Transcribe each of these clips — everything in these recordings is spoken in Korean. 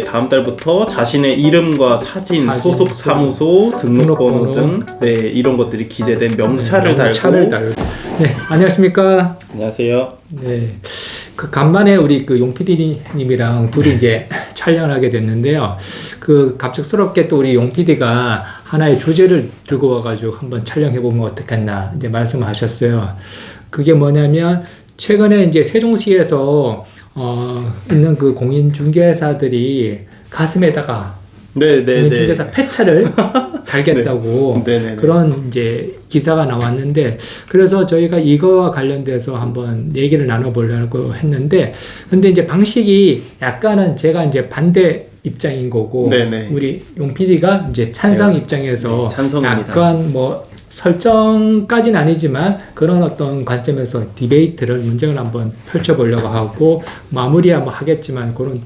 다음 달부터 자신의 이름과 사진, 소속 사무소, 등록번호 등 이런 것들이 기재된 명찰을 달고. 네, 안녕하십니까? 안녕하세요. 네, 간만에 우리 용 PD님이랑 둘이 이제 촬영을 하게 됐는데요. 갑작스럽게 또 우리 용 PD가 하나의 주제를 들고 와가지고 한번 촬영해 보면 어떻겠나 이제 말씀하셨어요. 그게 뭐냐면 최근에 이제 세종시에서 있는 공인중개사들이 가슴에다가 공인중개사 폐차를 달겠다고 그런 이제 기사가 나왔는데, 그래서 저희가 이거와 관련돼서 한번 얘기를 나눠보려고 했는데, 근데 이제 방식이 약간은 제가 이제 반대 입장인 거고, 우리 용 PD가 이제 찬성 입장에서 약간 설정까지는 아니지만 그런 어떤 관점에서 디베이트를 문제를 한번 펼쳐보려고 하고, 마무리야 하겠지만 그런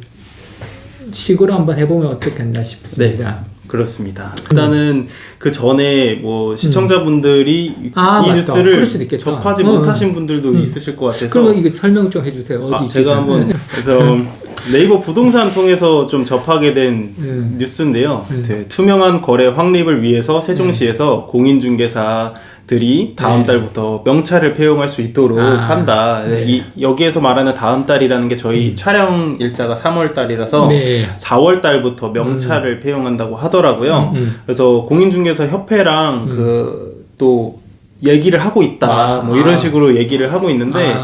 식으로 한번 해보면 어떻겠나 싶습니다. 네, 그렇습니다. 일단은 그 전에 시청자분들이 이 뉴스를 접하지 못하신 분들도 있으실 것 같아서, 그러면 이거 설명 좀 해주세요. 어디 제가 한번 그래서 네이버 부동산 통해서 좀 접하게 된 뉴스인데요. 투명한 거래 확립을 위해서 세종시에서 공인중개사들이 다음 달부터 명찰을 폐용할 수 있도록 한다. 여기에서 말하는 다음 달이라는 게 저희 촬영 일자가 3월 달이라서 4월 달부터 명찰을 폐용한다고 하더라고요. 그래서 공인중개사 협회랑 또 얘기를 하고 있다. 이런 식으로 얘기를 하고 있는데,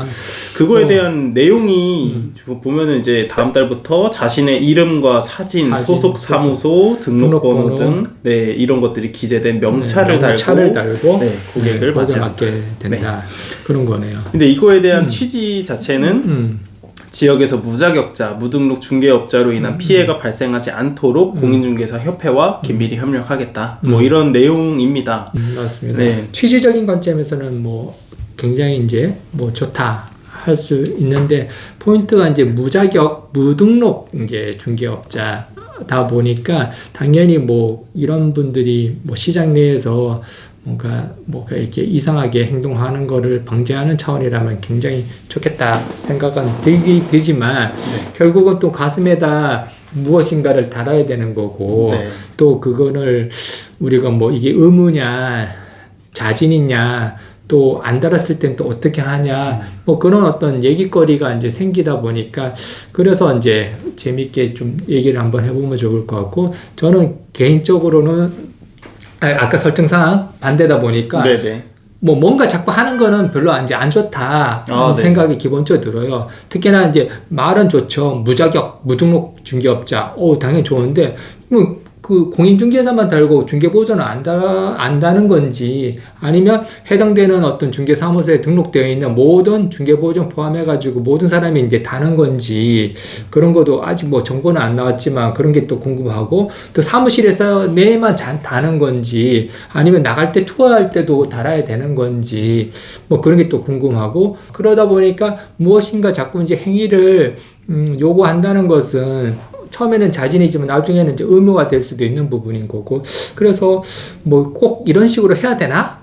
그거에 대한 내용이 보면은 이제 다음 달부터 자신의 이름과 사진, 소속 사무소, 등록번호 등 이런 것들이 기재된 명찰을 달고 고객을 맞게 된다. 그런 거네요. 근데 이거에 대한 취지 자체는 지역에서 무자격자, 무등록 중개업자로 인한 피해가 발생하지 않도록 공인중개사 협회와 긴밀히 협력하겠다. 이런 내용입니다. 맞습니다. 취지적인 관점에서는 굉장히 이제 좋다 할 수 있는데, 포인트가 이제 무자격, 무등록 이제 중개업자다 보니까 당연히 이런 분들이 시장 내에서 뭔가 이렇게 이상하게 행동하는 거를 방지하는 차원이라면 굉장히 좋겠다 생각은 들지만, 결국은 또 가슴에다 무엇인가를 달아야 되는 거고, 또 그거를 우리가 이게 의무냐 자진이냐, 또 안 달았을 땐 또 어떻게 하냐, 그런 어떤 얘기거리가 이제 생기다 보니까, 그래서 이제 재밌게 좀 얘기를 한번 해보면 좋을 것 같고, 저는 개인적으로는 아까 설정상 반대다 보니까 뭔가 자꾸 하는 거는 별로 이제 안 좋다 생각이 기본적으로 들어요. 특히나 이제 말은 좋죠. 무자격, 무등록 중개업자, 당연히 좋은데 그 공인중개사만 달고 중개보조는 안 다는 건지, 아니면 해당되는 어떤 중개사무소에 등록되어 있는 모든 중개보조 포함해가지고 모든 사람이 이제 다는 건지, 그런 것도 아직 정보는 안 나왔지만 그런 게 또 궁금하고, 또 사무실에서 매일만 다는 건지, 아니면 나갈 때 투어할 때도 달아야 되는 건지, 그런 게 또 궁금하고, 그러다 보니까 무엇인가 자꾸 이제 행위를 요구한다는 것은 처음에는 자진이지만 나중에는 이제 의무가 될 수도 있는 부분인 거고, 그래서 꼭 이런 식으로 해야 되나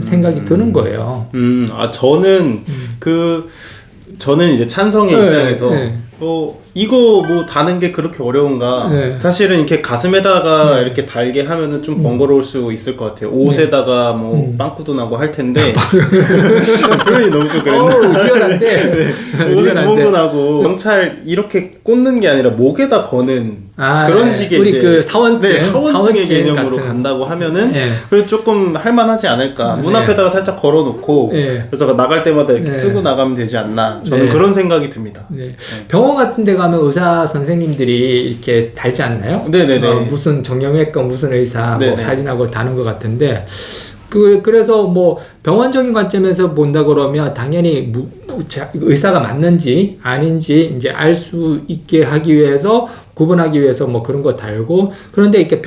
생각이 드는 거예요. 저는 이제 찬성의 입장에서 이거 다는 게 그렇게 어려운가? 사실은 이렇게 가슴에다가 이렇게 달게 하면은 좀 번거로울 수 있을 것 같아요. 옷에다가 빵꾸도 나고 할 텐데 표현이 너무 좀 그랬나? 미안한데 옷에 구멍도 나고, 명찰 이렇게 꽂는 게 아니라 목에다 거는 그런 식의 우리 이제 사원증의 개념으로 같은 간다고 하면은 그래도 조금 할만하지 않을까. 문 앞에다가 살짝 걸어놓고 그래서 나갈 때마다 이렇게 쓰고 나가면 되지 않나. 저는 그런 생각이 듭니다. 병원 같은 데 가면 의사 선생님들이 이렇게 달지 않나요? 무슨 정형외과 무슨 의사 사진하고 다는 것 같은데, 그래서 병원적인 관점에서 본다 그러면 당연히 의사가 맞는지 아닌지 이제 알 수 있게 하기 위해서, 구분하기 위해서 그런 거 달고, 그런데 이렇게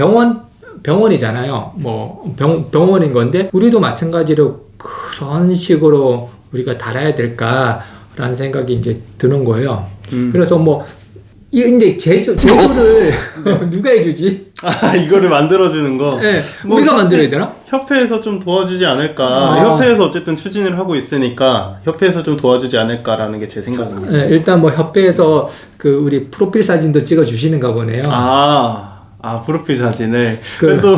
병원이잖아요. 병원인 건데, 우리도 마찬가지로 그런 식으로 우리가 달아야 될까라는 생각이 이제 드는 거예요. 그래서 이 근데 제조를 누가 해주지? 아, 이거를 만들어주는 거. 네, 뭐 우리가 만들어야 되나? 협회에서 좀 도와주지 않을까. 협회에서 어쨌든 추진을 하고 있으니까 협회에서 좀 도와주지 않을까라는 게 제 생각입니다. 네, 일단 뭐 협회에서 그 우리 프로필 사진도 찍어 주시는가 보네요. 프로필 사진을. 그 또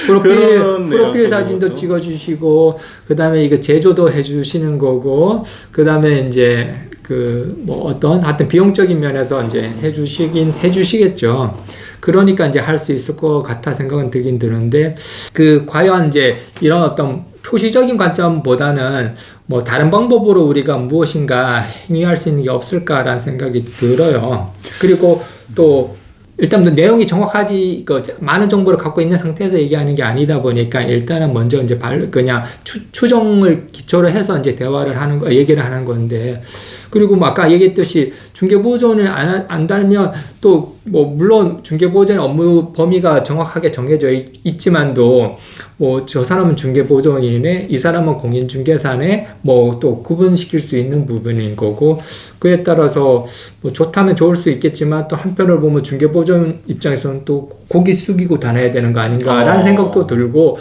프로필 사진도 찍어 주시고, 그 다음에 이거 제조도 해 주시는 거고, 그 다음에 이제 그 뭐 어떤 하여튼 비용적인 면에서 이제 해 주시겠죠. 그러니까 이제 할 수 있을 것 같아 생각은 들긴 드는데, 그 과연 이제 이런 어떤 표시적인 관점보다는 뭐 다른 방법으로 우리가 무엇인가 행위할 수 있는 게 없을까라는 생각이 들어요. 그리고 또 일단 내용이 정확하지 많은 정보를 갖고 있는 상태에서 얘기하는 게 아니다 보니까 일단은 먼저 이제 그냥 추정을 기초로 해서 이제 대화를 하는 거 얘기를 하는 건데, 그리고 뭐 아까 얘기했듯이 중개보조원을 안 달면 또 뭐 물론 중개보조원의 업무 범위가 정확하게 정해져 있지만도 뭐 저 사람은 중개보조원이네, 이 사람은 공인중개사네, 뭐 또 구분시킬 수 있는 부분인 거고, 그에 따라서 뭐 좋다면 좋을 수 있겠지만 또 한편으로 보면 중개보조원 입장에서는 또 고개 숙이고 다녀야 되는 거 아닌가라는 생각도 들고,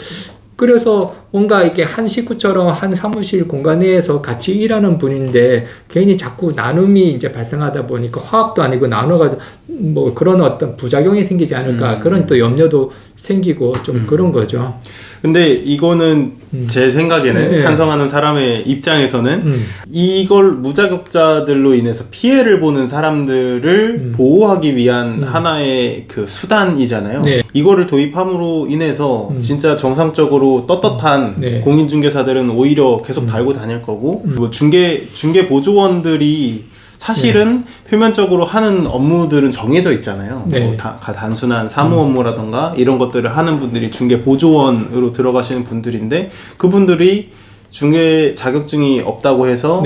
그래서 뭔가 이렇게 한 식구처럼 한 사무실 공간 내에서 같이 일하는 분인데 괜히 자꾸 나눔이 이제 발생하다 보니까 화합도 아니고 나눠가 뭐 그런 어떤 부작용이 생기지 않을까, 그런 또 염려도 생기고 좀 그런 거죠. 근데 이거는 제 생각에는 찬성하는 사람의 입장에서는 이걸 무자격자들로 인해서 피해를 보는 사람들을 보호하기 위한 하나의 그 수단이잖아요. 네. 이거를 도입함으로 인해서 진짜 정상적으로 떳떳한 공인중개사들은 오히려 계속 달고 다닐 거고, 뭐 중개 보조원들이 사실은 표면적으로 하는 업무들은 정해져 있잖아요. 뭐 단순한 사무 업무라던가 이런 것들을 하는 분들이 중개 보조원으로 들어가시는 분들인데, 그분들이 중개 자격증이 없다고 해서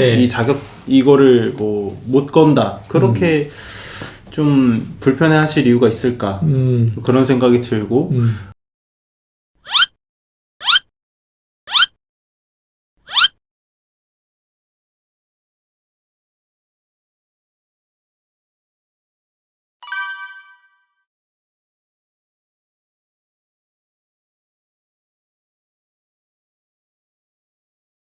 이거를 뭐 못 건다, 그렇게 좀 불편해하실 이유가 있을까, 그런 생각이 들고,